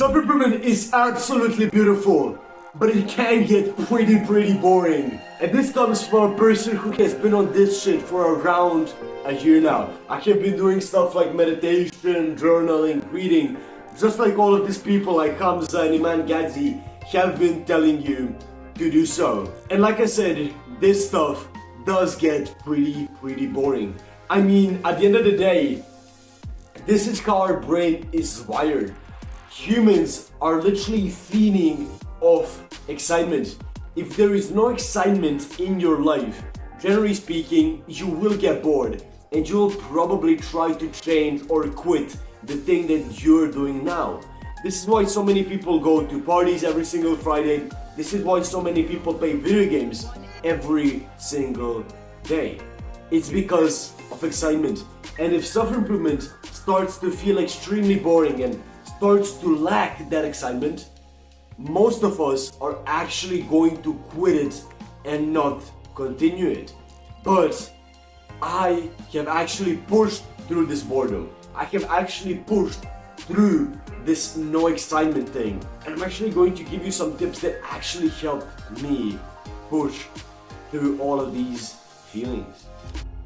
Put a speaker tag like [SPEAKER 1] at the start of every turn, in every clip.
[SPEAKER 1] Self-improvement is absolutely beautiful, but it can get pretty boring. And this comes from a person who has been on this shit for around a year now. I have been doing stuff like meditation, journaling, reading, just like all of these people like Hamza and Iman Ghazi have been telling you to do so. And like I said, this stuff does get pretty boring. I mean, at the end of the day, this is how our brain is wired. Humans are literally fiending of excitement. If there is no excitement in your life, generally speaking, you will get bored and you'll probably try to change or quit the thing that you're doing now. This is why so many people go to parties every single Friday. This is why so many people play video games every single day. It's because of excitement. And if self-improvement starts to feel extremely boring and starts to lack that excitement, most of us are actually going to quit it and not continue it. But I have actually pushed through this boredom. I have actually pushed through this no excitement thing. And I'm actually going to give you some tips that actually helped me push through all of these feelings.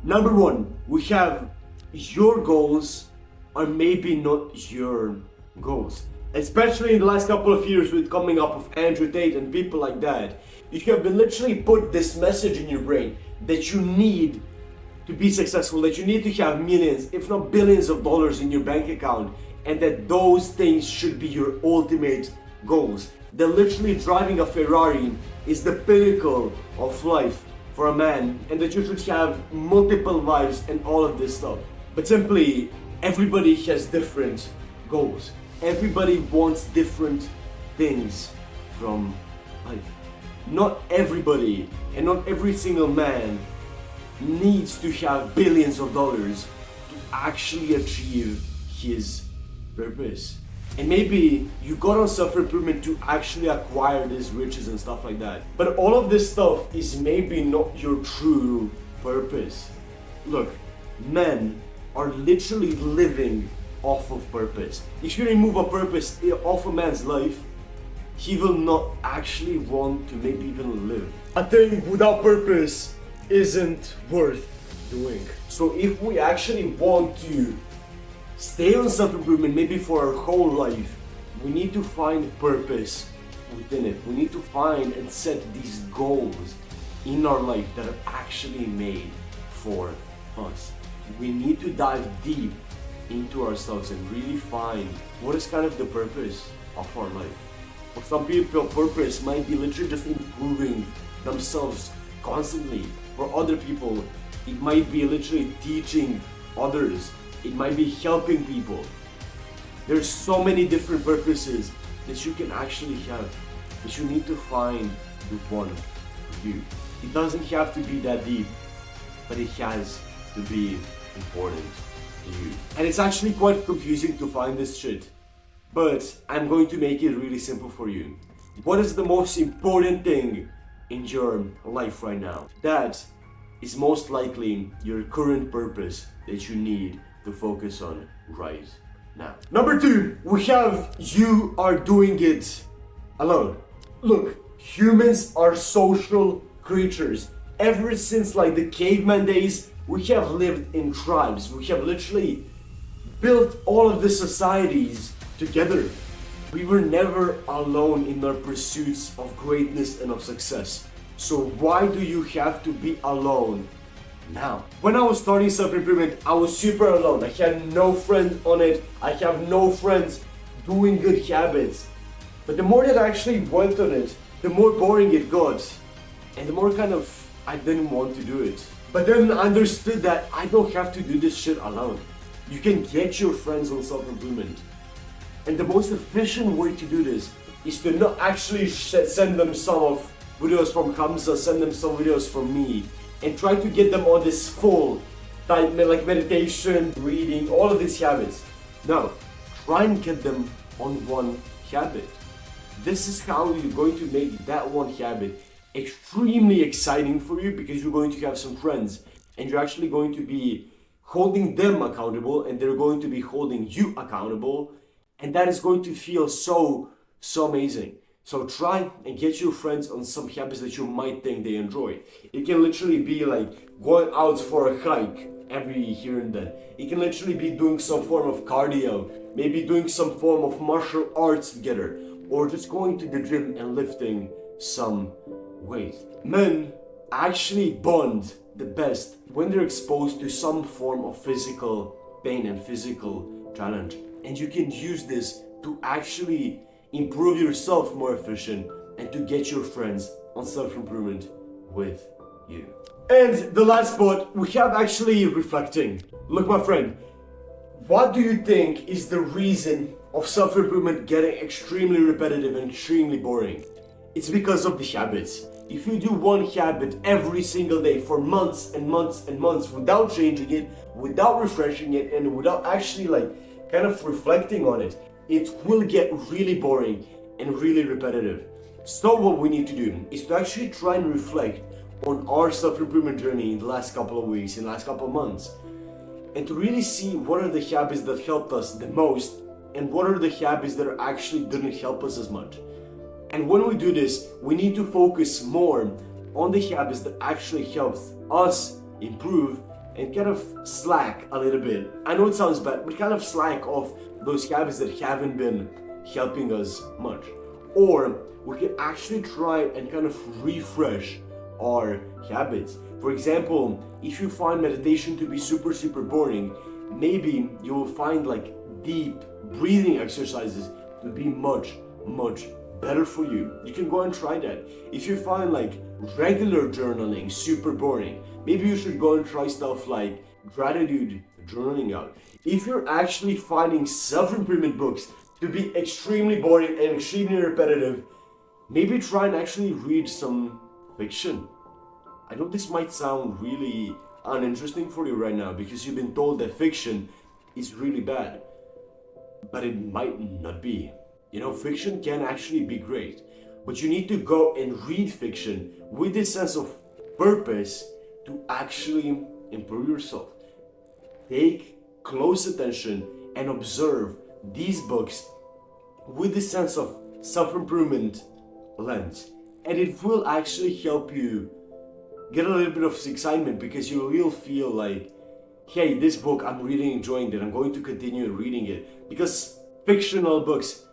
[SPEAKER 1] Number one, we have your goals are maybe not your goals. Especially in the last couple of years with coming up of Andrew Tate and people like that, you have been literally put this message in your brain that you need to be successful, that you need to have millions, if not billions of dollars in your bank account, and that those things should be your ultimate goals. That literally driving a Ferrari is the pinnacle of life for a man, and that you should have multiple lives and all of this stuff. But simply, everybody has different goals. Everybody wants different things from life. Not everybody and not every single man needs to have billions of dollars to actually achieve his purpose. And maybe you got on self-improvement to actually acquire these riches and stuff like that. But all of this stuff is maybe not your true purpose. Look, men are literally living off of purpose. If you remove a purpose off a man's life, he will not actually want to maybe even live. A thing without purpose isn't worth doing. So if we actually want to stay on self-improvement maybe for our whole life, we need to find purpose within it. We need to find and set these goals in our life that are actually made for us. We need to dive deep into ourselves and really find what is kind of the purpose of our life. For some people, purpose might be literally just improving themselves constantly. For other people, it might be literally teaching others. It might be helping people. There's so many different purposes that you can actually have, but you need to find the one for you. It doesn't have to be that deep, but it has to be important to you. And it's actually quite confusing to find this shit, but I'm going to make it really simple for you. What is the most important thing in your life right now? That is most likely your current purpose that you need to focus on right now. Number two, we have you are doing it alone. Look, humans are social creatures. Ever since like the caveman days, we have lived in tribes. We have literally built all of the societies together. We were never alone in our pursuits of greatness and of success. So why do you have to be alone now? When I was starting self-improvement, I was super alone. I had no friends on it. I have no friends doing good habits. But the more that I actually went on it, the more boring it got. And the more kind of I didn't want to do it. But then I understood that I don't have to do this shit alone. You can get your friends on self-improvement. And the most efficient way to do this is to not actually send them some of videos from Hamza, send them some videos from me, and try to get them on this full time, like meditation, reading, all of these habits. No, try and get them on one habit. This is how you're going to make that one habit extremely exciting for you, because you're going to have some friends and you're actually going to be holding them accountable and they're going to be holding you accountable, And that is going to feel so amazing. So try and get your friends on some habits that you might think they enjoy. It can literally be like going out for a hike every here and then. It can literally be doing some form of cardio, maybe doing some form of martial arts together, or just going to the gym and lifting some weight. Men actually bond the best when they're exposed to some form of physical pain and physical challenge. And you can use this to actually improve yourself more efficient and to get your friends on self-improvement with you. And the last spot, we have actually reflecting. Look, my friend, what do you think is the reason of self-improvement getting extremely repetitive and extremely boring? It's because of the habits. If you do one habit every single day for months and months and months without changing it, without refreshing it, and without actually kind of reflecting on it, it will get really boring and really repetitive. So what we need to do is to actually try and reflect on our self-improvement journey in the last couple of weeks, in the last couple of months, and to really see what are the habits that helped us the most and what are the habits that actually didn't help us as much. And when we do this, we need to focus more on the habits that actually helps us improve and kind of slack a little bit. I know it sounds bad, but kind of slack off those habits that haven't been helping us much. Or we can actually try and kind of refresh our habits. For example, if you find meditation to be super boring, maybe you will find deep breathing exercises to be much better for you. You can go and try that. If you find regular journaling super boring, maybe you should go and try stuff like gratitude journaling out. If you're actually finding self-improvement books to be extremely boring and extremely repetitive, maybe try and actually read some fiction. I know this might sound really uninteresting for you right now because you've been told that fiction is really bad, but it might not be. You know, fiction can actually be great, but you need to go and read fiction with this sense of purpose to actually improve yourself. Take close attention and observe these books with this sense of self-improvement lens, and it will actually help you get a little bit of excitement because you will feel like, hey, this book, I'm really enjoying it, I'm going to continue reading it, because fictional books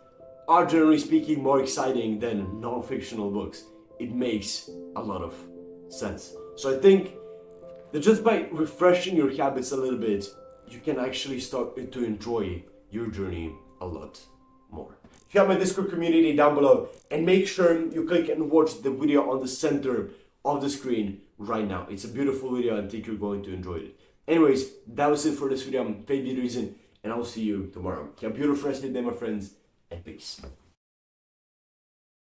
[SPEAKER 1] are generally speaking more exciting than non-fictional books. It makes a lot of sense. So I think that just by refreshing your habits a little bit, you can actually start to enjoy your journey a lot more. If you have my Discord community down below, and make sure you click and watch the video on the center of the screen right now. It's a beautiful video and I think you're going to enjoy it. Anyways, that was it for this video. I'm Fade Reason, and I will see you tomorrow. Have a beautiful rest of the day, my friends, and peace.